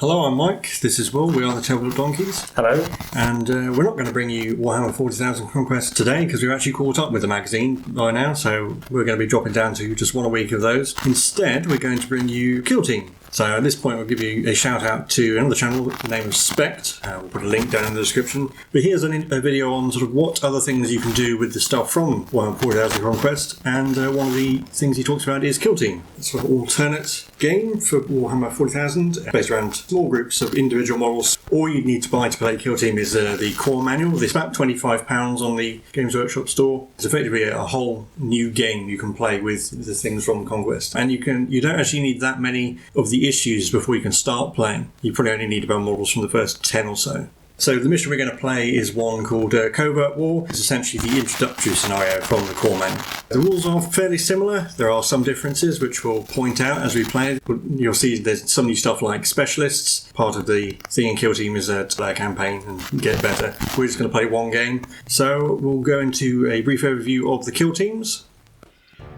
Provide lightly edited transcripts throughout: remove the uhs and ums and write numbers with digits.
Hello, I'm Mike. This is Will. We are the Tabletop Donkeys. Hello. And we're not going to bring you Warhammer 40,000 Conquest today because we've actually caught up with the magazine by now, so we're going to be dropping down to just one a week of those. Instead, we're going to bring you Kill Team. So at this point, we'll give you a shout out to another channel, the name of Spekd. We'll put a link down in the description. But here's a video on sort of what other things you can do with the stuff from Warhammer 40,000 Conquest. And one of the things he talks about is Kill Team. It's sort of alternate game for Warhammer 40,000, based around small groups of individual models. All you need to buy to play Kill Team is the core manual. It's about £25 on the Games Workshop store. It's effectively a whole new game you can play with the things from Conquest. And you don't actually need that many of the issues before you can start playing. You probably only need about models from the first 10 or so. So the mission we're going to play is one called Covert War. It's essentially the introductory scenario from the core manual. The rules are fairly similar. There are some differences which we'll point out as we play. You'll see there's some new stuff like specialists. Part of the thing in Kill Team is to play a campaign and get better. We're just going to play one game. So we'll go into a brief overview of the Kill Teams.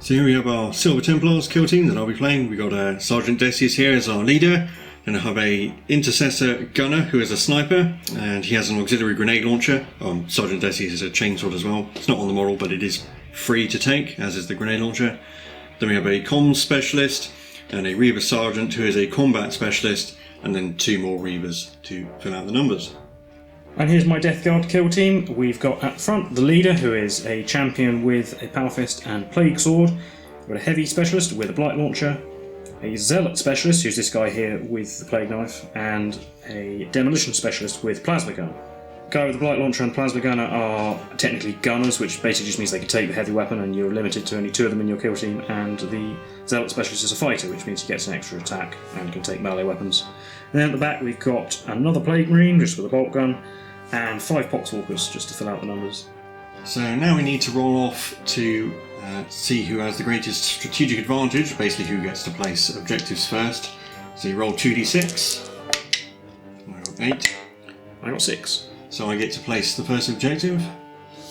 So here we have our Silver Templars Kill Team that I'll be playing. We've got Sergeant Decius here as our leader. Then I have a intercessor gunner who is a sniper, and he has an auxiliary grenade launcher. Sergeant Decius is a chainsword as well. It's not on the model, but it is free to take, as is the grenade launcher. Then we have a comms specialist and a Reaver sergeant who is a combat specialist, and then two more Reavers to fill out the numbers. And here's my Death Guard Kill Team. We've got at front the leader, who is a champion with a Power Fist and Plague Sword. We've got a heavy specialist with a Blight Launcher, a Zealot specialist, who's this guy here with the Plague Knife, and a Demolition specialist with Plasma Gun. The guy with the Blight Launcher and Plasma Gunner are technically gunners, which basically just means they can take the heavy weapon and you're limited to only two of them in your kill team, and the Zealot specialist is a fighter, which means he gets an extra attack and can take melee weapons. And then at the back we've got another Plague Marine, just with a bolt gun, and 5 Poxwalkers, just to fill out the numbers. So now we need to roll off to see who has the greatest strategic advantage, basically who gets to place objectives first. So you roll 2d6. I got 8. I got 6. So I get to place the first objective.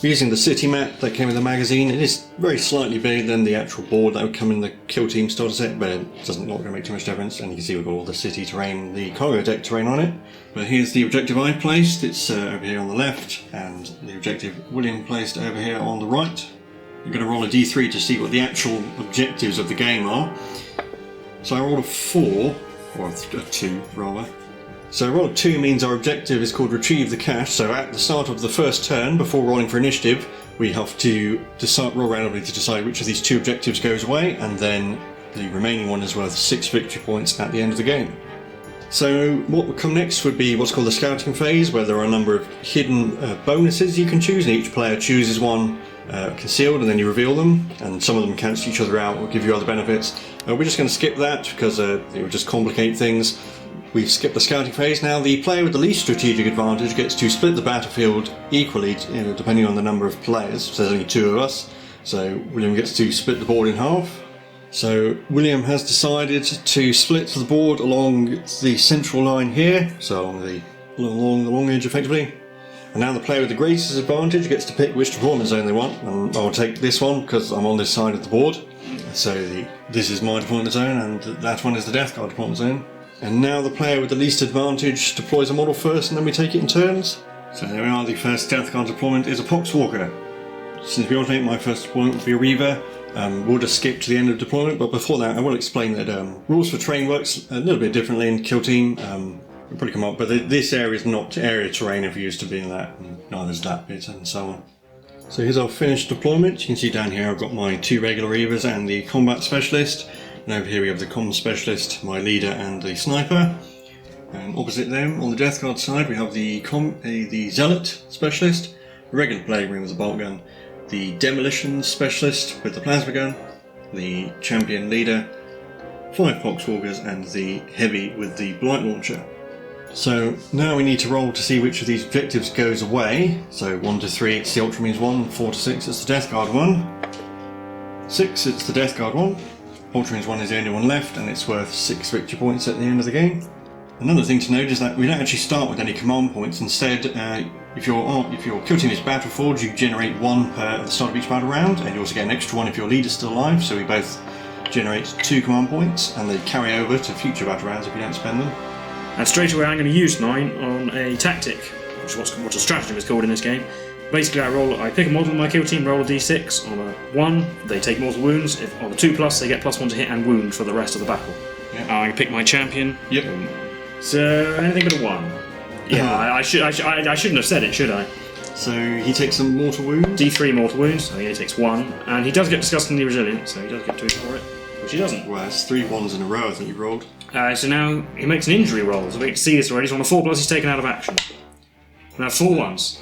We're using the city map that came with the magazine. It is very slightly bigger than the actual board that would come in the Kill Team starter set, but it doesn't not going to make too much difference. And you can see we've got all the city terrain, the cargo deck terrain on it. But here's the objective I placed. It's over here on the left, and the objective William placed over here on the right. You're going to roll a d3 to see what the actual objectives of the game are. So I rolled a 4, or a 2 rather. So roll of 2 means our objective is called Retrieve the Cache. So at the start of the first turn, before rolling for initiative, we have to roll randomly to decide which of these 2 objectives goes away, and then the remaining one is worth 6 victory points at the end of the game. So what would come next would be what's called the scouting phase, where there are a number of hidden bonuses you can choose, and each player chooses one concealed, and then you reveal them, and some of them cancel each other out or give you other benefits. We're just going to skip that because it would just complicate things. We've skipped the scouting phase. Now the player with the least strategic advantage gets to split the battlefield equally, depending on the number of players. So there's only 2 of us, so William gets to split the board in half. So William has decided to split the board along the central line here, so along the long edge effectively. And now the player with the greatest advantage gets to pick which deployment zone they want, and I'll take this one because I'm on this side of the board. So this is my deployment zone, and that one is the Death Guard deployment zone. And now the player with the least advantage deploys a model first, and then we take it in turns. So there we are, the first Death Guard deployment is a Poxwalker. Since we alternate, my first deployment will be a Reaver. We'll just skip to the end of deployment, but before that I will explain that rules for terrain works a little bit differently in Kill Team. It'll probably come up, but this area is not area terrain if you're used to being that, and neither is that bit, and so on. So here's our finished deployment. You can see down here I've got my 2 regular Reavers and the combat specialist. And over here we have the comms specialist, my leader, and the sniper. And opposite them, on the Death Guard side, we have the Zealot specialist, the regular Plague Marine with the bolt gun, the Demolition specialist with the plasma gun, the champion leader, 5 Poxwalkers, and the heavy with the Blight Launcher. So now we need to roll to see which of these objectives goes away. So 1 to 3, it's the Ultramarines 1, 4 to 6, it's the Death Guard 1, 6, it's the Death Guard 1. Ultramarines 1 is the only one left, and it's worth 6 victory points at the end of the game. Another thing to note is that we don't actually start with any command points. Instead, if your kill team is battle forged, you generate 1 at the start of each battle round, and you also get an extra 1 if your leader's still alive. So we both generate 2 command points, and they carry over to future battle rounds if you don't spend them. And straight away I'm going to use mine on a tactic, which is what a stratagem is called in this game. Basically I pick a model in my kill team, roll a d6. On a 1, they take mortal wounds. If on a 2+, they get +1 to hit and wound for the rest of the battle. Yeah. I'm going to pick my champion. Yep. So, anything but a 1. Yeah, I shouldn't have said it, should I? So he takes some mortal wounds. D3 mortal wounds, so he only takes 1. And he does get disgustingly resilient, so he does get 2 for it, which he doesn't. Well, that's 3 1s in a row I think you've rolled. So now he makes an injury roll, so we can see this already. So on a 4+, he's taken out of action. Now 4 1s.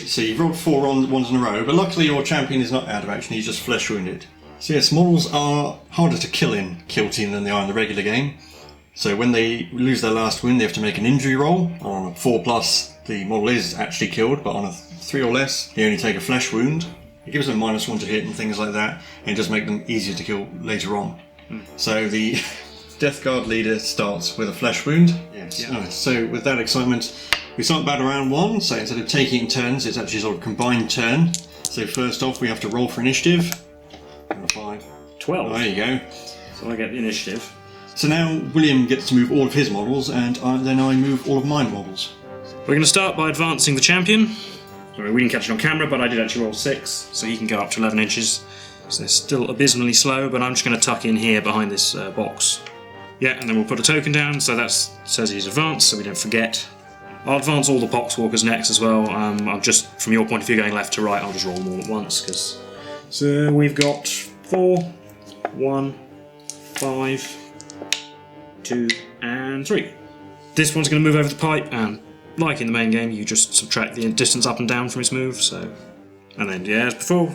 So you've rolled 4 ones in a row, but luckily your champion is not out of action, he's just flesh wounded. So yes, models are harder to kill in Kill Team than they are in the regular game. So when they lose their last wound, they have to make an injury roll. On a 4+, the model is actually killed, but on a 3 or less, they only take a flesh wound. It gives them -1 to hit and things like that, and it does make them easier to kill later on. So the Death Guard leader starts with a flesh wound. Yes. Yeah. So with that excitement, we start battle round 1, so instead of taking in turns, it's actually sort of a combined turn. So first off, we have to roll for initiative. 5. 12. Oh, there you go. So I get the initiative. So now William gets to move all of his models, and then I move all of my models. We're going to start by advancing the champion. Sorry, we didn't catch it on camera, but I did actually roll 6, so he can go up to 11 inches. So they're still abysmally slow, but I'm just going to tuck in here behind this box. Yeah, and then we'll put a token down, so that says he's advanced, so we don't forget. I'll advance all the Poxwalkers next as well. I'll just, from your point of view, going left to right, I'll just roll them all at once, because... So we've got 4, 1, 5, 2, and 3. This one's going to move over the pipe, and like in the main game, you just subtract the distance up and down from its move, so... And then, yeah, as before,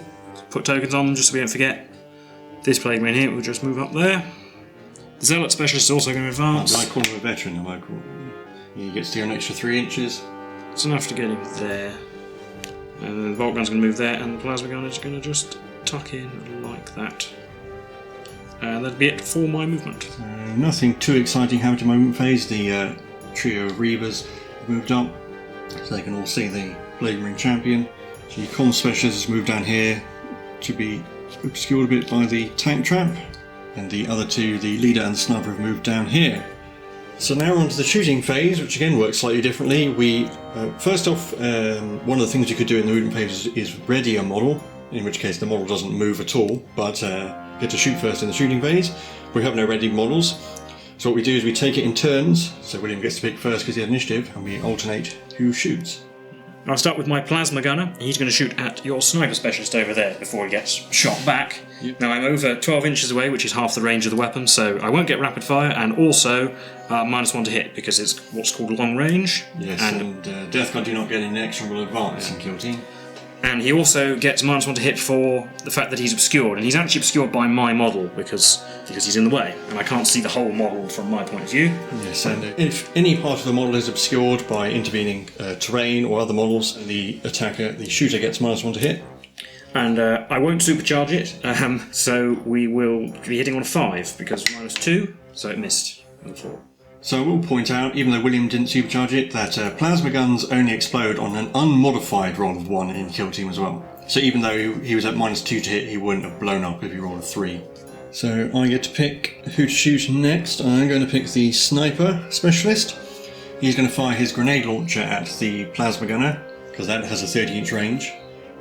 put tokens on them just so we don't forget. This Plague Man here will just move up there. The Zealot Specialist is also going to advance. I call him a veteran, am I call him? He gets to go an extra 3 inches. It's enough to get him there. And then the Bolt Gun's going to move there, and the Plasma Gun is going to just tuck in like that. And that'll be it for my movement. Nothing too exciting happened in my movement phase. The trio of Reavers moved up, so they can all see the Blade Ring Champion. So your Comm Specialist has moved down here to be obscured a bit by the Tank Trap. And the other two, the Leader and the Sniper, have moved down here. So now we're on to the shooting phase, which again works slightly differently. We first off, one of the things you could do in the movement phase is ready a model, in which case the model doesn't move at all, but get to shoot first in the shooting phase. We have no ready models, so what we do is we take it in turns. So William gets to pick first because he had initiative, and we alternate who shoots. I'll start with my Plasma Gunner. He's going to shoot at your Sniper Specialist over there before he gets shot back. Yep. Now I'm over 12 inches away, which is half the range of the weapon, so I won't get rapid fire, and also -1 to hit because it's what's called long range. Yes, and Death Guard do not get any extra will advance in Kill Team. And he also gets -1 to hit for the fact that he's obscured, and he's actually obscured by my model because he's in the way, and I can't see the whole model from my point of view. Yes, and if any part of the model is obscured by intervening terrain or other models, the shooter gets -1 to hit. And I won't supercharge it, so we will be hitting on a 5 because -2, so it missed on 4. So I will point out, even though William didn't supercharge it, that plasma guns only explode on an unmodified roll of 1 in Kill Team as well. So even though he was at -2 to hit, he wouldn't have blown up if he rolled a 3. So I get to pick who to shoot next. I'm going to pick the Sniper Specialist. He's going to fire his grenade launcher at the plasma gunner, because that has a 30-inch range.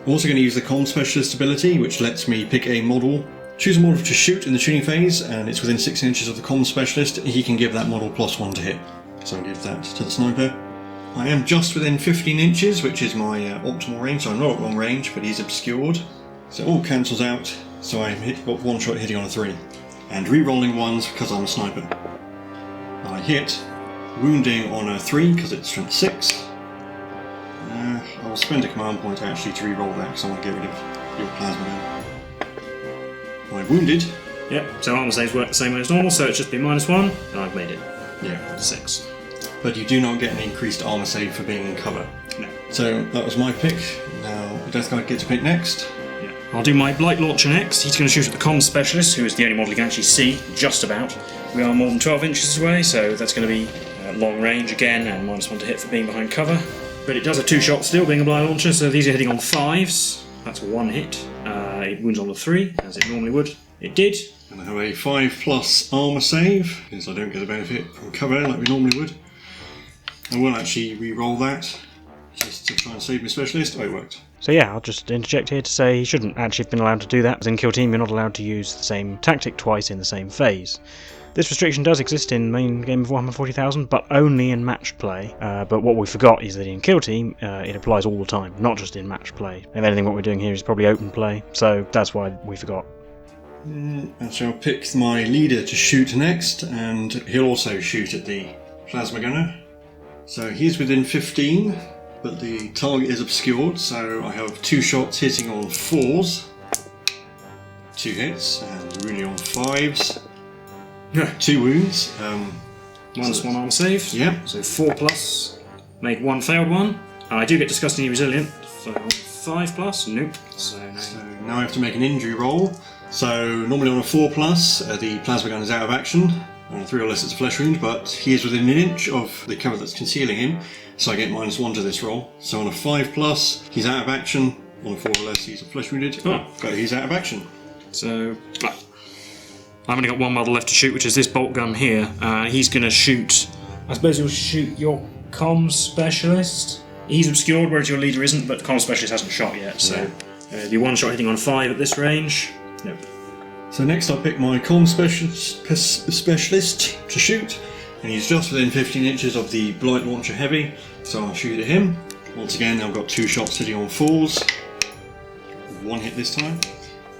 I'm also going to use the Comm Specialist ability, which lets me pick a model. Choose a model to shoot in the shooting phase, and it's within 6 inches of the Comm Specialist. He can give that model +1 to hit. So I'll give that to the Sniper. I am just within 15 inches, which is my optimal range, so I'm not at long range, but he's obscured. So it all cancels out, so I've got 1 shot hitting on a 3. And re-rolling 1s because I'm a Sniper. I hit, wounding on a 3 because it's strength 6. I'll spend a command point actually to re-roll that because I want to get rid of your plasma gun. I wounded. Yep, so armor saves work the same way as normal, so it's just been -1, and I've made it. Yeah. 6. But you do not get an increased armor save for being in cover. No. So that was my pick. Now the Death Guard gets to pick next. Yeah. I'll do my Blight Launcher next. He's going to shoot at the Comm Specialist, who is the only model you can actually see, just about. We are more than 12 inches away, so that's going to be long range again, and -1 to hit for being behind cover. But it does a 2-shot still, being a Blight Launcher, so these are hitting on 5s. That's 1 hit. It wounds on a 3, as it normally would. It did. And I have a 5+ armor save, because I don't get the benefit from cover like we normally would. I will actually re-roll that, just to try and save my specialist. Oh, it worked. So yeah, I'll just interject here to say he shouldn't actually have been allowed to do that, as in Kill Team you're not allowed to use the same tactic twice in the same phase. This restriction does exist in the main game of Warhammer 40,000, but only in match play. But what we forgot is that in Kill Team, it applies all the time, not just in match play. If anything, what we're doing here is probably open play, so that's why we forgot. And so I'll pick my leader to shoot next, and he'll also shoot at the plasma gunner. So he's within 15, but the target is obscured, so I have 2 shots hitting on 4s, 2 hits, and wounding on 5s. 2 wounds. Minus 1 armor save. Yep. So 4+, make 1 failed one. And I do get disgustingly resilient. So 5+, nope. So now I have to make an injury roll. So normally on a 4+, the plasma gun is out of action. On a 3 or less it's a flesh wound, but he is within an inch of the cover that's concealing him, so I get -1 to this roll. So on a 5+, he's out of action. On a 4 or less, he's a flesh wounded. Oh. But he's out of action. So I've only got 1 model left to shoot, which is this bolt gun here. He's going to shoot. I suppose he'll shoot your comms specialist. He's obscured, whereas your leader isn't, but comms specialist hasn't shot yet. So the 1 shot hitting on 5 at this range. Nope. So next I'll pick my comm specialist to shoot, and he's just within 15 inches of the blight launcher heavy, so I'll shoot at him. Once again, I've got 2 shots hitting on 4s, 1 hit this time,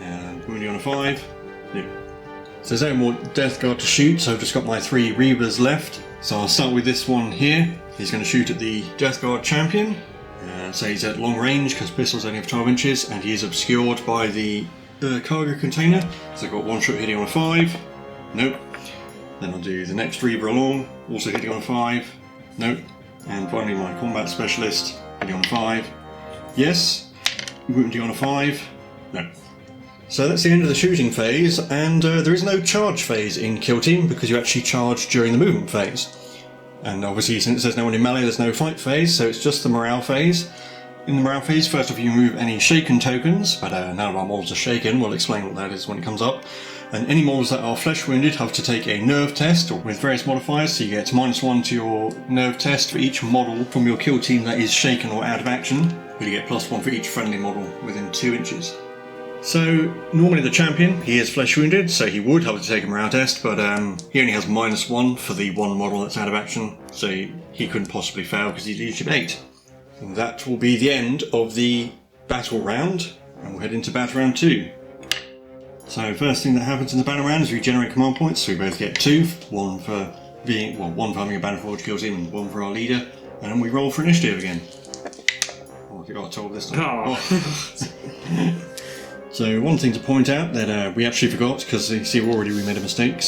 and wounding on a 5. Nope. So there's no more Death Guard to shoot, so I've just got my 3 Reavers left. So I'll start with this one here. He's going to shoot at the Death Guard champion. So he's at long range because pistols only have 12 inches, and he is obscured by the cargo container. So I've got 1 shot hitting on a 5. Nope. Then I'll do the next Reaver along, also hitting on a 5. Nope. And finally my combat specialist hitting on a 5. Yes. Wounding on a 5. No. So that's the end of the shooting phase, and there is no charge phase in Kill Team because you actually charge during the movement phase. And obviously, since there's no one in melee, there's no fight phase, so it's just the morale phase. In the morale phase, first off you remove any shaken tokens, but none of our models are shaken. We'll explain what that is when it comes up. And any models that are flesh wounded have to take a nerve test with various modifiers, so you get -1 to your nerve test for each model from your Kill Team that is shaken or out of action, but you get +1 for each friendly model within 2 inches. So, normally the champion, he is flesh wounded, so he would have to take a morale test, but he only has -1 for the 1 model that's out of action, so he couldn't possibly fail because he's leadership 8. And that will be the end of the battle round, and we'll head into battle round 2. So, first thing that happens in the battle round is we generate command points, so we both get 2, one for having a Battleforge Kill Team and 1 for our leader, and then we roll for initiative again. Oh, I think I got 12 this time. Oh. So one thing to point out that we actually forgot, because you see already we made a mistake,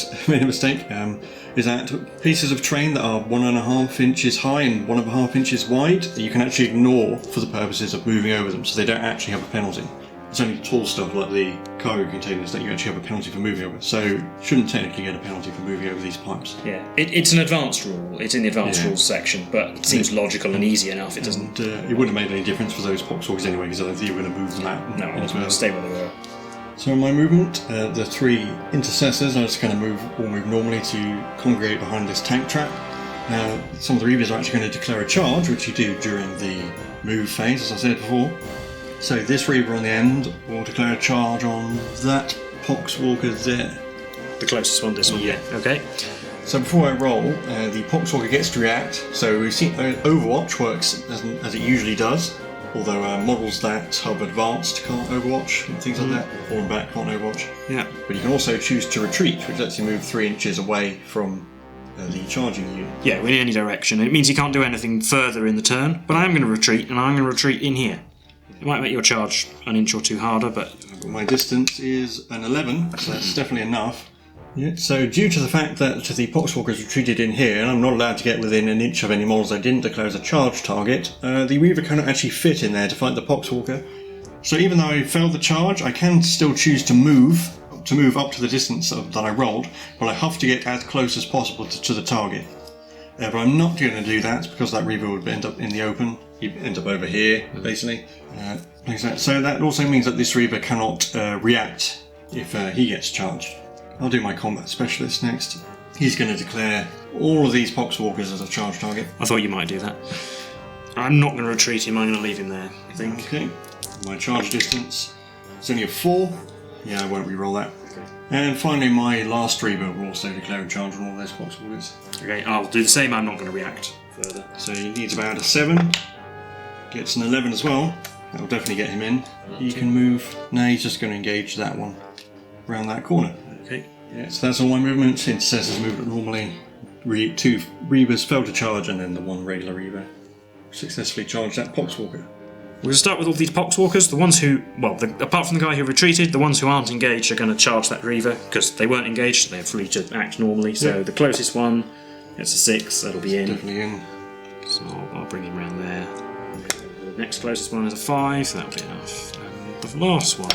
is that pieces of terrain that are 1.5 inches high and 1.5 inches wide, you can actually ignore for the purposes of moving over them, so they don't actually have a penalty. It's only tall stuff like the cargo containers that you actually have a penalty for moving over, so you shouldn't technically get a penalty for moving over these pipes. Yeah, it's an advanced rule. It's in the advanced rules section, but it seems logical and easy enough. It doesn't. It wouldn't have made any difference for those poxwalkers anyway, because I don't think you were going to move them out. No, I was going to stay where they were. So in my movement, the 3 intercessors are just going to all move normally to congregate behind this tank trap. Now, some of the Reavers are actually going to declare a charge, which you do during the move phase, as I said before. So this Reaver on the end will declare a charge on that Poxwalker there. The closest one, this one? Yeah. Okay. So before I roll, the Poxwalker gets to react. So we've seen Overwatch works as it usually does, although models that have advanced can't Overwatch and things like that, or back can't Overwatch. Yeah. But you can also choose to retreat, which lets you move 3 inches away from the charging unit. Yeah, in any direction. It means you can't do anything further in the turn, but I am going to retreat, and I'm going to retreat in here. It might make your charge an inch or 2 harder, but... My distance is an 11, so that's definitely enough. Yeah, so due to the fact that the Poxwalker's retreated in here, and I'm not allowed to get within an inch of any models I didn't declare as a charge target, the Reaver cannot actually fit in there to fight the Poxwalker. So even though I failed the charge, I can still choose to move up to the distance that I rolled, but I have to get as close as possible to the target. But I'm not going to do that because that Reaver would end up in the open. He'd end up over here, basically. So that also means that this Reaver cannot react if he gets charged. I'll do my combat specialist next. He's going to declare all of these Poxwalkers as a charge target. I thought you might do that. I'm not going to retreat him, I'm going to leave him there, I think. Okay. My charge distance is only a 4. Yeah, I won't re-roll that. Okay. And finally, my last Reaver will also declare a charge on all those Poxwalkers. Okay, I'll do the same, I'm not going to react further. So he needs about a 7. Gets an 11 as well. That'll definitely get him in. He can move. No, he's just going to engage that one around that corner. Okay. Yeah, so that's all my movements. Intercessors movement normally. 2 Reavers fail to charge, and then the 1 regular Reaver successfully charged that Poxwalker. We'll start with all these Poxwalkers. The ones who, well, apart from the guy who retreated, the ones who aren't engaged are going to charge that Reaver because they weren't engaged, so they're free to act normally. So the closest one, it's a 6, that'll be in. Definitely in. So I'll bring him around there. The next closest one is a 5, so that'll be enough. And the last one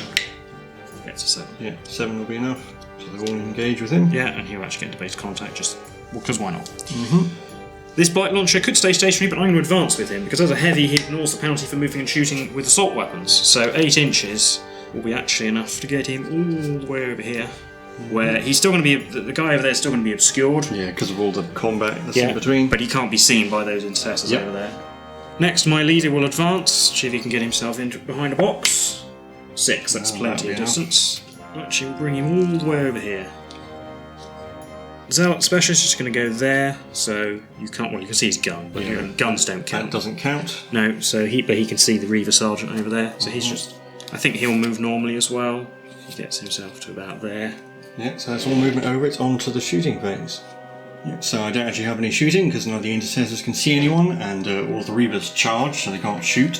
gets a 7. Yeah, 7 will be enough. So they're all engaged with him. Yeah, and he'll actually get into base contact just because why not? This Blight Launcher could stay stationary, but I'm going to advance with him because as a heavy, he ignores the penalty for moving and shooting with assault weapons. So 8 inches will be actually enough to get him all the way over here, where he's still going to be, the guy over there is still going to be obscured. Yeah, because of all the combat that's in between. But he can't be seen by those intercessors over there. Next, my leader will advance, see if he can get himself in behind a box. 6, that's plenty of distance. Actually, we'll bring him all the way over here. Zealot Specialist is just going to go there, so you can't. Well, you can see his gun, but guns don't count. That doesn't count. No, so he can see the Reaver Sergeant over there. So he's just. I think he'll move normally as well. He gets himself to about there. Yeah, so that's all movement over. It's on to the shooting phase. Yeah, so I don't actually have any shooting because none of the intercessors can see anyone, and all the Reavers charge, so they can't shoot.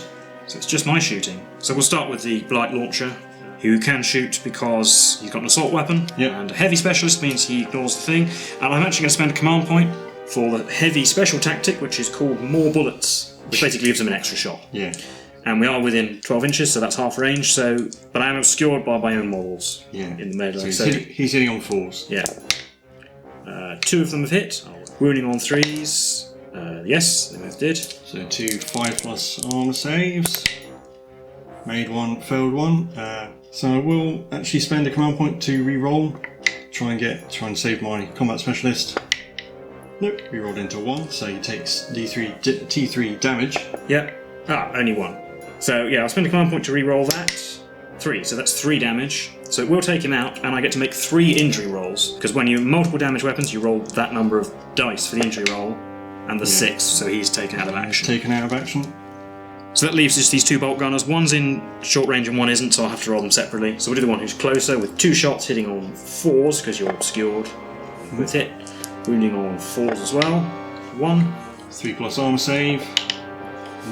So it's just my shooting. So we'll start with the Blight Launcher, who can shoot because he's got an assault weapon, and a heavy specialist means he ignores the thing. And I'm actually going to spend a command point for the heavy special tactic, which is called More Bullets, which basically gives him an extra shot. Yeah. And we are within 12 inches, so that's half range. So, but I am obscured by my own models. Yeah. In the melee. So he's hitting on 4s. Yeah. 2 of them have hit. Wounding on 3s. Yes, they both did. So 2 5+ armor saves. Made 1, failed 1. So I will actually spend a command point to re-roll. Try and save my combat specialist. Nope, re-rolled into 1, so he takes T3 damage. Yeah. Only 1. So yeah, I'll spend a command point to re-roll that. 3, so that's 3 damage. So it will take him out, and I get to make 3 injury rolls. Because when you multiple damage weapons, you roll that number of dice for the injury roll, and the 6, so he's taken out of action. Taken out of action. So that leaves just these 2 bolt gunners. One's in short range and one isn't, so I'll have to roll them separately. So we'll do the one who's closer with 2 shots hitting on 4s because you're obscured with hit. Wounding on 4s as well. 1. 3+ armor save.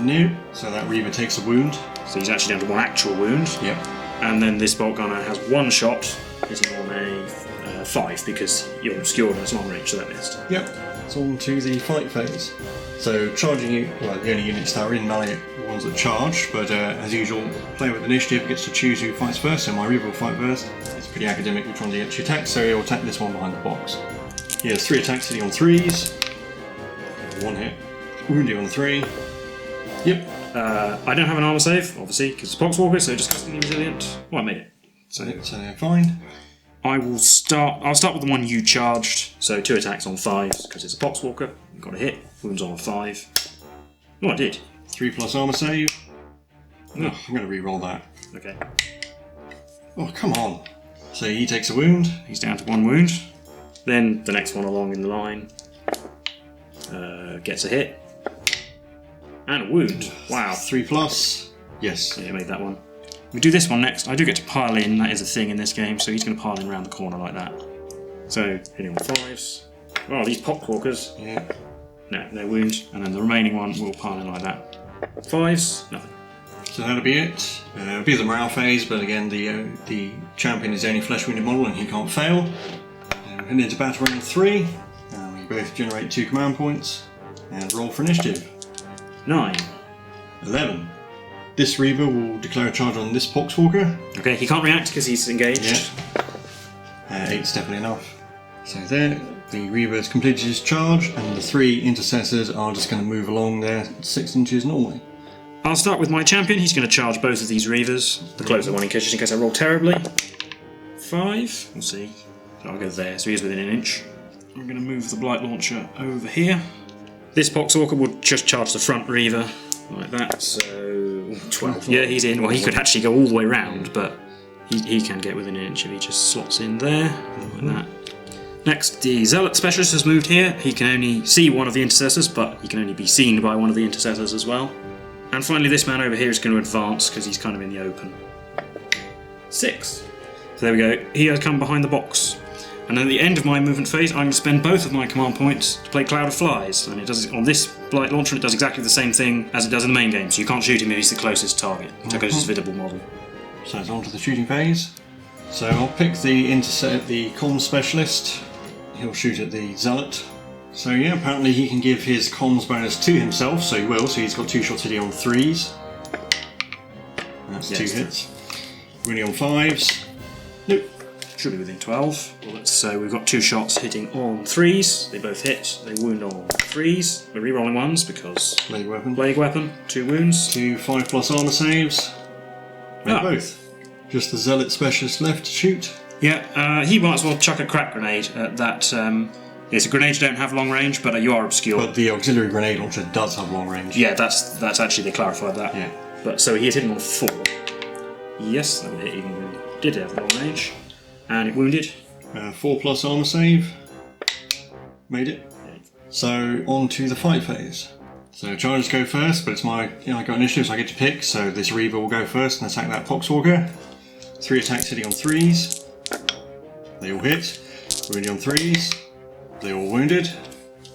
No. So that Reaver takes a wound. So he's actually down to 1 actual wound. Yep. And then this bolt gunner has 1 shot hitting on a 5 because you're obscured and it's long range, so that missed. Yep. It's on to the fight phase. So charging you, well, the only units that are in melee are the ones that charge, but as usual, player with initiative gets to choose who fights first, so my Reaver will fight first. It's pretty academic which one he actually attacks, so he'll attack this one behind the box. He has 3 attacks hitting on 3s. 1 hit. Wounding on 3. Yep. I don't have an armor save, obviously, because it's Poxwalker, so just casting resilient. Well, I made it. So they're fine. I'll start with the one you charged, so 2 attacks on 5s, because it's a Poxwalker. Got a hit. Wounds on a 5. Oh, I did. 3+ armor save. Oh, I'm going to re-roll that. Okay. Oh, come on. So he takes a wound. He's down to 1 wound. Then the next one along in the line gets a hit. And a wound. Wow. 3+. Yes. Yeah, I made that one. We do this one next. I do get to pile in. That is a thing in this game, so he's going to pile in around the corner like that. So, hitting on 5s. Oh, these Poxwalkers. Yeah. No, no wound. And then the remaining one will pile in like that. 5s, nothing. So that'll be it. It'll be the morale phase, but again, the champion is the only flesh-wounded model and he can't fail. And into battle round 3. We both generate 2 command points and roll for initiative. 9. 11. This Reaver will declare a charge on this Poxwalker. Okay, he can't react because he's engaged. Yeah. 8's definitely enough. So there, the Reaver has completed his charge, and the 3 intercessors are just going to move along there 6 inches normally. I'll start with my champion. He's going to charge both of these Reavers. The closer one just in case I roll terribly. 5. We'll see. So I'll go there. So he is within an inch. I'm going to move the Blight Launcher over here. This Poxwalker would just charge the front Reaver like that, so 12. Yeah, he's in. Well, he could actually go all the way round, but he can get within an inch if he just slots in there, like that. Next, the Zealot Specialist has moved here. He can only see one of the Intercessors, but he can only be seen by one of the Intercessors as well. And finally, this man over here is going to advance because he's kind of in the open. 6. So there we go. He has come behind the box. And at the end of my movement phase, I'm going to spend both of my command points to play Cloud of Flies. And it does on this Blight Launcher, it does exactly the same thing as it does in the main game. So you can't shoot him if he's the closest target, the closest visible model. So it's on to the shooting phase. So I'll pick the comms specialist. He'll shoot at the Zealot. So yeah, apparently he can give his comms bonus to himself, so he will. So he's got 2 shots hitting on 3s. That's 2 hits. Wounding on 5s. Nope. Should be within 12. Well, so we've got 2 shots hitting on 3s. They both hit. They wound on 3s. We're re-rolling 1s because Plague weapon. Plague weapon. 2 wounds. 2 5+ armor saves. Made both. Just the Zealot specialist left to shoot. Yeah, he might as well chuck a crack grenade at that. Yes, grenades don't have long range, but you are obscure. But the auxiliary grenade launcher does have long range. Yeah, that's actually, they clarified that. Yeah. But so he is hitting on 4. Yes, that would hit even when it did have long range. And it wounded. 4+ armor save. Made it. So on to the fight phase. So chargers go first, but it's I got initiative, so I get to pick. So this Reaver will go first and attack that Poxwalker. 3 attacks hitting on 3s. They all hit. Wounding on 3s. They all wounded.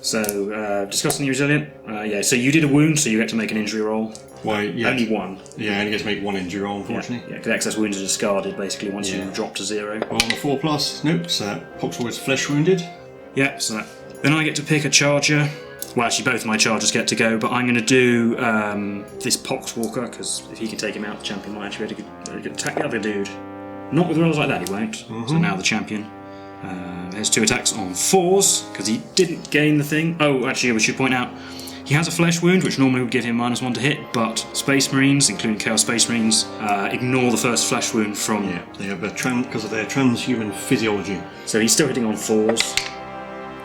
So discussing the resilient. Yeah, so you did a wound, so you get to make an injury roll. Why? Yeah. Only 1. Yeah, only get to make 1 injury roll, unfortunately. Yeah, because excess wounds are discarded basically once you drop to 0. Well, on the 4+, nope. So that Poxwalker's flesh wounded. Yeah, so that. Then I get to pick a charger. Well, actually, both of my chargers get to go, but I'm going to do this Poxwalker, because if he can take him out, the champion might actually be able to attack the other dude. Not with rolls like that, he won't. So now the champion has 2 attacks on 4s, because he didn't gain the thing. Oh, actually, we should point out, he has a flesh wound, which normally would give him -1 to hit, but Space Marines, including Chaos Space Marines, ignore the first flesh wound from... Yeah, they have because of their transhuman physiology. So he's still hitting on 4s.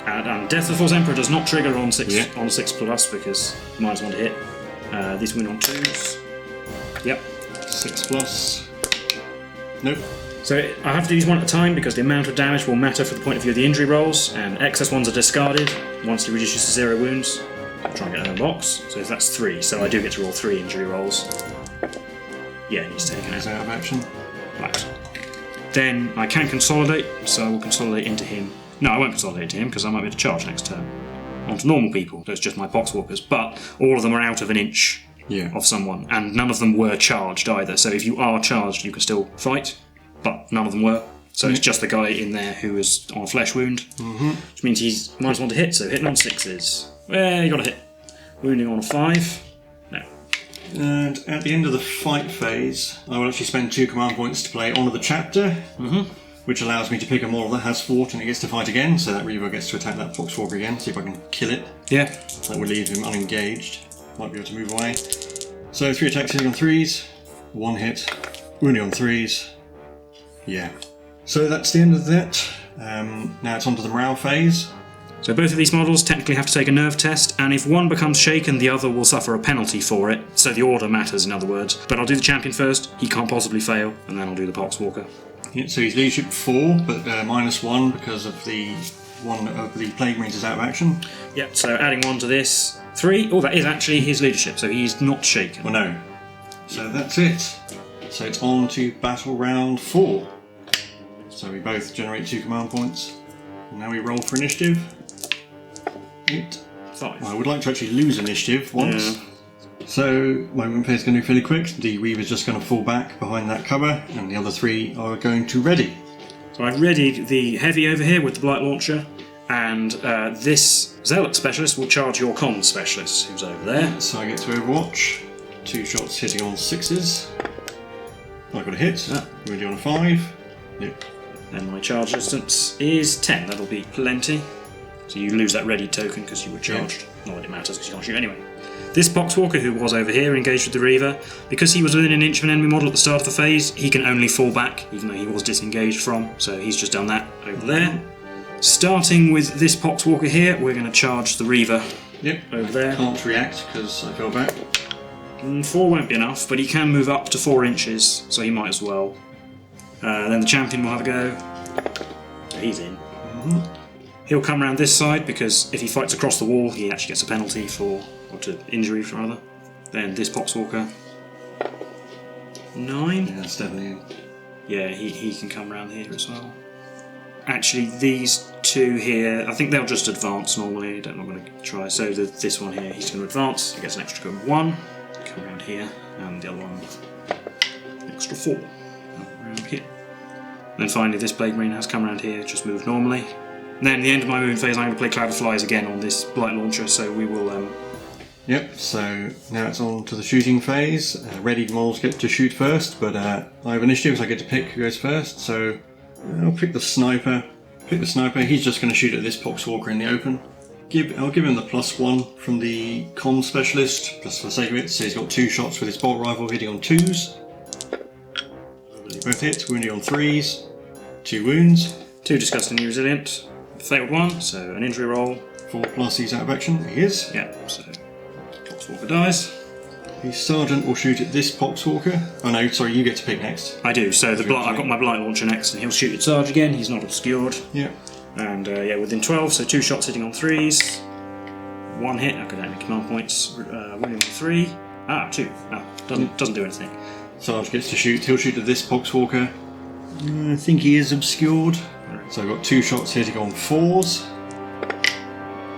And Death of the Force Emperor does not trigger on 6+ because -1 to hit. These wound on 2s. Yep. 6+. Nope. So I have to do these one at a time because the amount of damage will matter for the point of view of the injury rolls, and excess ones are discarded once he reduces to 0 wounds. I'll try and get another box. So if that's 3, so I do get to roll 3 injury rolls. Yeah, he's taken He's out of action. Right. Then I can consolidate, so I will consolidate into him. No, I won't consolidate to him because I might be able to charge next turn. Onto normal people, that's just my Poxwalkers, but all of them are out of an inch of someone, and none of them were charged either. So if you are charged, you can still fight, but none of them were. So it's just the guy in there who is on a flesh wound, which means he's -1 to hit, so hitting on 6s. Well, you got to hit. Wounding on a 5. No. And at the end of the fight phase, I will actually spend 2 command points to play Honour the Chapter. Which allows me to pick a model that has fought and it gets to fight again, so that Reaver gets to attack that Poxwalker again, see if I can kill it. Yeah. That would leave him unengaged. Might be able to move away. So 3 attacks hitting on 3s, 1 hit, wounding on 3s. Yeah. So that's the end of that. Now it's on to the morale phase. So both of these models technically have to take a nerve test, and if one becomes shaken, the other will suffer a penalty for it. So the order matters, in other words. But I'll do the champion first, he can't possibly fail, and then I'll do the Poxwalker. Yeah, so he's leadership 4, but -1 because of the one of the Plague Marines is out of action. Yep, so adding 1 to this, 3. Oh, that is actually his leadership, so he's not shaken. Well, no. So that's it. So it's on to battle round 4. So we both generate 2 command points. And now we roll for initiative. 8. 5. I would like to actually lose initiative once. So my movement phase is going to be fairly quick. The Reaver's just going to fall back behind that cover, and the other 3 are going to ready. So I've readied the heavy over here with the Blight Launcher, and this Zealot Specialist will charge your Comms Specialist, who's over there. So I get to Overwatch. 2 shots hitting on 6s. I've got a hit. Wounding on a 5. Yep. And my charge distance is 10. That'll be plenty. So you lose that ready token because you were charged. Not that it matters because you can't shoot anyway. This Poxwalker, who was over here engaged with the Reaver, because he was within an inch of an enemy model at the start of the phase, he can only fall back, even though he was disengaged from, so he's just done that over there. Starting with this Poxwalker here, we're going to charge the Reaver. Yep. Over there. Can't react because I fell back. 4 won't be enough, but he can move up to 4 inches, so he might as well. Then the champion will have a go. He's in. He'll come around this side because if he fights across the wall, he actually gets a penalty or to injury rather. Then this Poxwalker. 9. Yeah, that's definitely in. Yeah, he can come around here as well. Actually, these 2 here, I think they'll just advance normally. I'm not going to try. So this one here, he's going to advance. He gets an extra 1. Come around here, and the other one, extra 4. Around here. Then finally, this Plague Marine has come around here, just moved normally. And then at the end of my movement phase, I'm going to play Cloud of Flies again on this Blight Launcher. So we will. Yep. So now it's on to the shooting phase. Ready models get to shoot first, but I have initiative, so I get to pick who goes first. So I'll pick the sniper. He's just going to shoot at this Poxwalker in the open. I'll give him the +1 from the comm specialist, just for the sake of it. So he's got 2 shots with his bolt rifle, hitting on 2s. Both hits, wounding on 3s. 2 wounds. 2 disgustingly resilient. Failed 1, so an injury roll. 4+, he's out of action. He is. Yeah, so Poxwalker dies. The sergeant will shoot at this Poxwalker. Oh no, sorry, you get to pick next. I do, so I've got my Blight Launcher next, and he'll shoot at Sarge again. He's not obscured. Yeah. And yeah, within 12, so 2 shots hitting on 3s. 1 hit, I could only command points, wounding on 3. 2. Doesn't do anything. Sarge gets to shoot. He'll shoot at this Poxwalker. I think he is obscured. So I've got 2 shots hitting on 4s.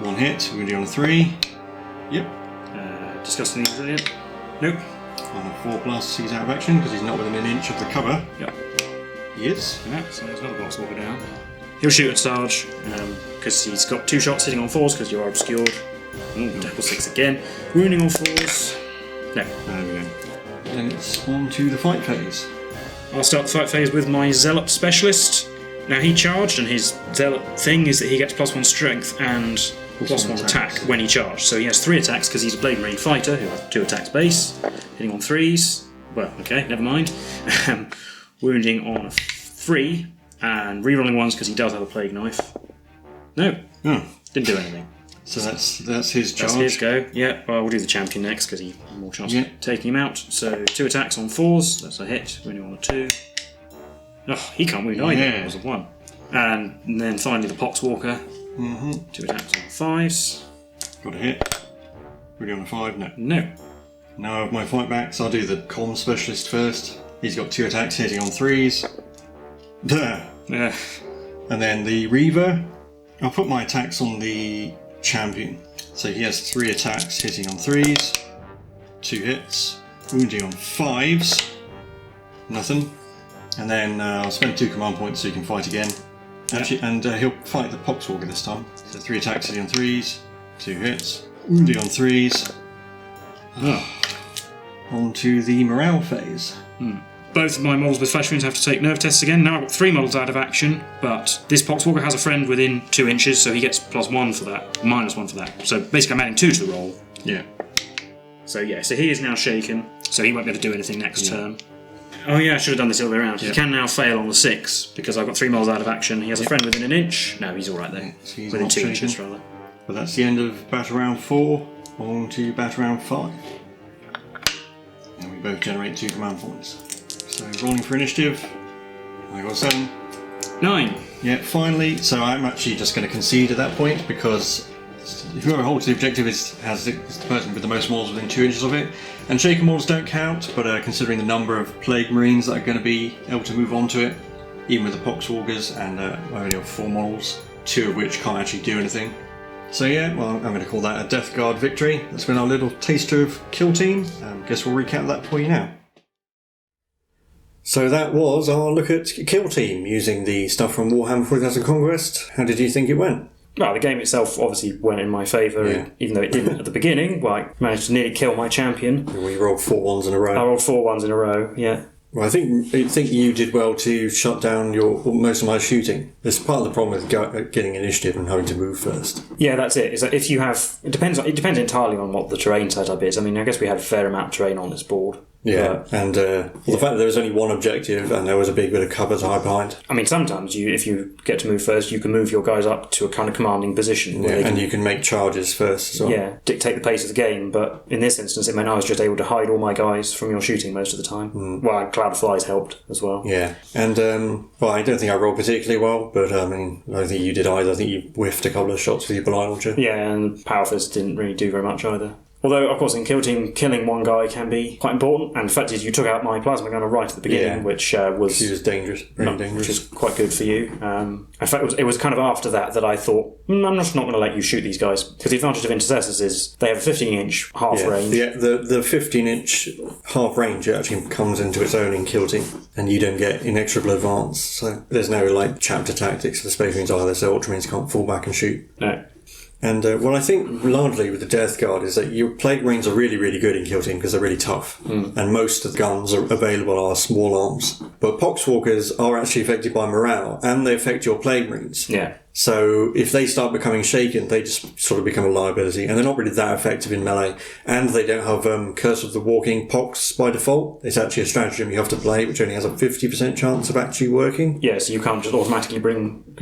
1 hit, wounding on a 3. Yep. Disgustingly resilient. Nope. On a 4+, he's out of action because he's not within an inch of the cover. Yep. He is. Yeah, so there's another Poxwalker down. He'll shoot at Sarge because he's got 2 shots hitting on 4s because you are obscured. Double 6 again. Wounding on 4s. No. There we go. Then it's on to the fight phase. I'll start the fight phase with my Zealot Specialist. Now he charged, and his Zealot thing is that he gets +1 strength and +1 attack when he charged. So he has 3 attacks because he's a Blade Marine fighter who has 2 attacks base, hitting on 3s. Well, okay, never mind. Wounding on 3 and rerolling 1s because he does have a Plague Knife. No, didn't do anything. So that's his charge. That's his go. Yeah, well, we'll do the champion next because he has more chance of taking him out. So 2 attacks on 4s. That's a hit. Wounding on a 2. Oh, he can't wound either. It was a 1. And then finally the Poxwalker. 2 attacks on 5s. Got a hit. Wounding on a 5. No. No. Now I have my fight back, so I'll do the comm specialist first. He's got 2 attacks hitting on 3s. Yeah. And then the Reaver. I'll put my attacks on the champion. So he has 3 attacks hitting on 3s. 2 hits. Wounding on 5s. Nothing. And then I'll spend 2 command points so he can fight again. Actually, and he'll fight the Poxwalker this time. So 3 attacks hitting on 3s. 2 hits. Wounding on 3s. On to the morale phase. Both of my models with flesh wounds have to take nerve tests again. Now I've got 3 models out of action, but this Poxwalker has a friend within 2 inches, so he gets +1 for that, -1 for that. So basically I'm adding 2 to the roll. Yeah. So yeah, so he is now shaken, so he won't be able to do anything next turn. Oh yeah, I should have done this the other way around. He can now fail on the 6, because I've got 3 models out of action. He has a friend within an inch. No, he's alright there. So he's within not 2 shaken. inches, rather. But that's the end of battle round 4. On to battle round 5. And we both generate 2 command points. So rolling for initiative. I got 7. 9. Yeah, finally. So I'm actually just going to concede at that point because whoever holds the objective is the person with the most models within 2 inches of it. And shaken models don't count, but considering the number of Plague Marines that are going to be able to move on to it, even with the Poxwalkers, and I only have 4 models, 2 of which can't actually do anything. So yeah, well, I'm going to call that a Death Guard victory. That's been our little taster of Kill Team. Guess we'll recap that for you now. So that was our look at Kill Team using the stuff from Warhammer 40,000 Conquest. How did you think it went? Well, the game itself obviously went in my favour, even though it didn't at the beginning. Well, I managed to nearly kill my champion. We rolled 4 1s in a row. I rolled 4 1s in a row, yeah. Well, I think you did well to shut down most of my shooting. That's part of the problem with getting initiative and having to move first. Yeah, that's it. Is that if you have, it depends entirely on what the terrain setup is. I mean, I guess we had a fair amount of terrain on this board. Yeah, and the fact that there was only one objective and there was a big bit of cover to hide behind. I mean, sometimes if you get to move first, you can move your guys up to a kind of commanding position. And you can make charges first as well. Yeah, dictate the pace of the game, but in this instance it meant I was just able to hide all my guys from your shooting most of the time. Well, Cloud of Flies helped as well. Yeah, and well, I don't think I rolled particularly well, but I mean, I don't think you did either. I think you whiffed a couple of shots with your blind launcher. Yeah, and Power Fist didn't really do very much either. Although, of course, in Kill Team, killing one guy can be quite important. And the fact is, you took out my plasma gunner right at the beginning, which was... She was dangerous, very dangerous. Which is quite good for you. In fact, it was kind of after that I thought, I'm just not going to let you shoot these guys. Because the advantage of intercessors is they have a 15-inch half range. The 15-inch half range actually comes into its own in Kill Team, and you don't get inexorable advance. So there's no chapter tactics for the Space Marines either, so Ultramarines can't fall back and shoot. No. And what I think largely with the Death Guard is that your Plague Marines are really, really good in Kill Team because they're really tough. And most of the guns available are small arms. But Poxwalkers are actually affected by morale, and they affect your Plague Marines. Yeah. So if they start becoming shaken, they just sort of become a liability, and they're not really that effective in melee. And they don't have Curse of the Walking Pox by default. It's actually a stratagem you have to play, which only has a 50% chance of actually working. Yeah, so you can't just automatically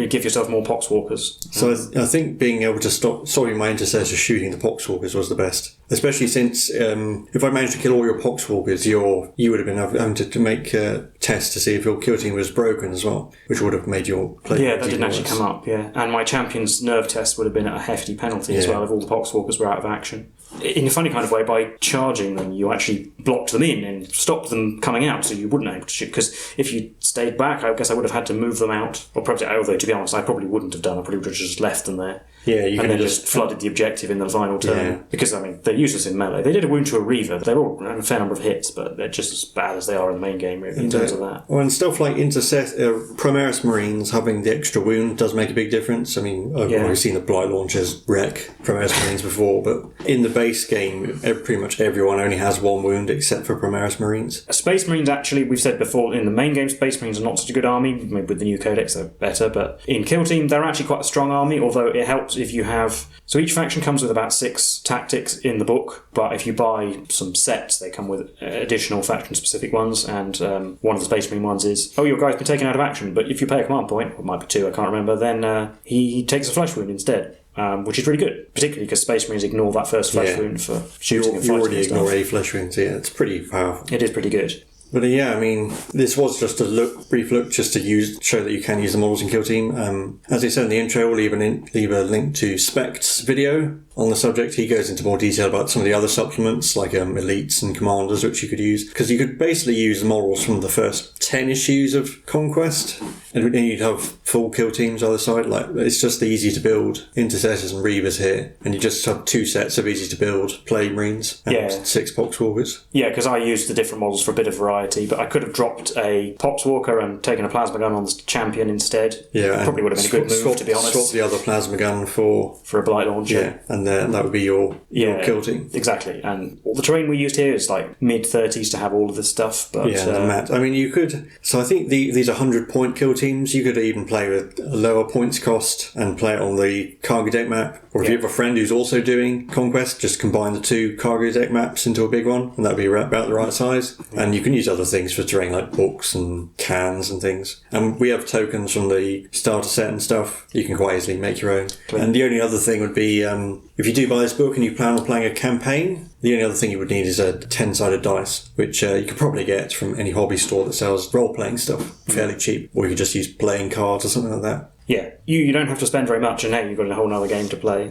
give yourself more Poxwalkers. So I think being able to stopping my intercessors shooting the Poxwalkers was the best. Especially since if I managed to kill all your Poxwalkers, you would have been having to make tests to see if your kill team was broken as well, which would have made your play. Yeah, that didn't actually come up. Yeah, and my champion's nerve test would have been at a hefty penalty as well if all the Poxwalkers were out of action. In a funny kind of way, by charging them, you actually blocked them in and stopped them coming out, so you wouldn't be able to shoot. Because if you stayed back, I guess I would have had to move them out. Or probably, although to be honest, I probably wouldn't have done. I probably would have just left them there. Yeah, and then just flooded the objective in the final turn. Yeah. Because, I mean, they're useless in melee. They did a wound to a Reaver. They're all a fair number of hits, but they're just as bad as they are in the main game, really, in terms of that. Well, and stuff like Primaris Marines having the extra wound does make a big difference. I mean, I've already seen the Blight Launchers wreck Primaris Marines before, but in the base game, pretty much everyone only has one wound except for Primaris Marines. Space Marines, actually, we've said before, in the main game, Space Marines are not such a good army. Maybe with the new codex, they're better, but in Kill Team, they're actually quite a strong army, although it helps if you have... So each faction comes with about 6 tactics in the book, but if you buy some sets, they come with additional faction-specific ones, and one of the Space Marine ones is, your guy's been taken out of action, but if you pay a command point, or it might be 2, I can't remember, then he takes a flesh wound instead. Which is really good, particularly because Space Marines ignore that first flesh wound for shooting and fighting. You already ignore a flesh wound, it's pretty powerful. It is pretty good. But I mean, this was just a brief look, just to show that you can use the models in Kill Team. As I said in the intro, we'll leave a link to Spekt's video on the subject. He goes into more detail about some of the other supplements, like elites and commanders, which you could use. Because you could basically use the models from the first 10 issues of Conquest, and then you'd have full Kill Teams either side. It's just easy to build Intercessors and Reavers here, and you just have 2 sets of easy to build Plague Marines and 6 Poxwalkers. Yeah, because I used the different models for a bit of variety, but I could have dropped a Poxwalker and taken a plasma gun on the champion instead. Yeah, probably would have been a good move, to be honest. Swap the other plasma gun for a blight launcher. Yeah, and then that would be your Kill Team. Exactly, and all the terrain we used here is mid-30s to have all of this stuff. But the mat. I mean, you could... So I think these are 100-point Kill Teams. You could even play with a lower points cost and play it on the cargo deck map. Or if you have a friend who's also doing Conquest, just combine the 2 cargo deck maps into a big one, and that'd be about the right size. And you can use other things for terrain, like books and cans and things. And we have tokens from the starter set and stuff. You can quite easily make your own. And the only other thing would be, if you do buy this book and you plan on playing a campaign, the only other thing you would need is a 10-sided dice, which you could probably get from any hobby store that sells role-playing stuff fairly cheap. Or you could just use playing cards or something like that. Yeah, you don't have to spend very much, and now you've got a whole other game to play.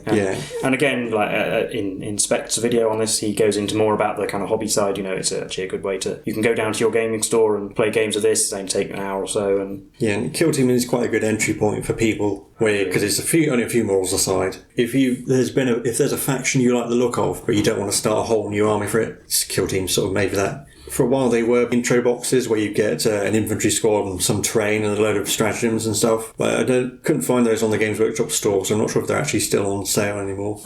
And again, in Spekt's video on this, he goes into more about the kind of hobby side. It's actually a good way to... You can go down to your gaming store and play games of this. They take an hour or so. And Kill Team is quite a good entry point for people, because it's only a few models aside. If there's a faction you like the look of, but you don't want to start a whole new army for it, Kill Team's sort of made for that. For a while, they were intro boxes where you get an infantry squad and some terrain and a load of stratagems and stuff. But I couldn't find those on the Games Workshop store, so I'm not sure if they're actually still on sale anymore.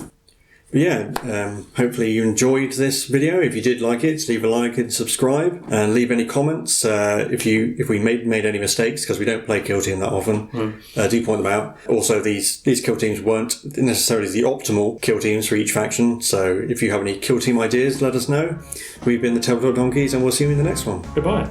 But yeah, hopefully you enjoyed this video. If you did like it, leave a like and subscribe, and leave any comments. If we made any mistakes, because we don't play kill team that often, do point them out. Also, these kill teams weren't necessarily the optimal kill teams for each faction. So if you have any kill team ideas, let us know. We've been the Tabletop Donkeys, and we'll see you in the next one. Goodbye.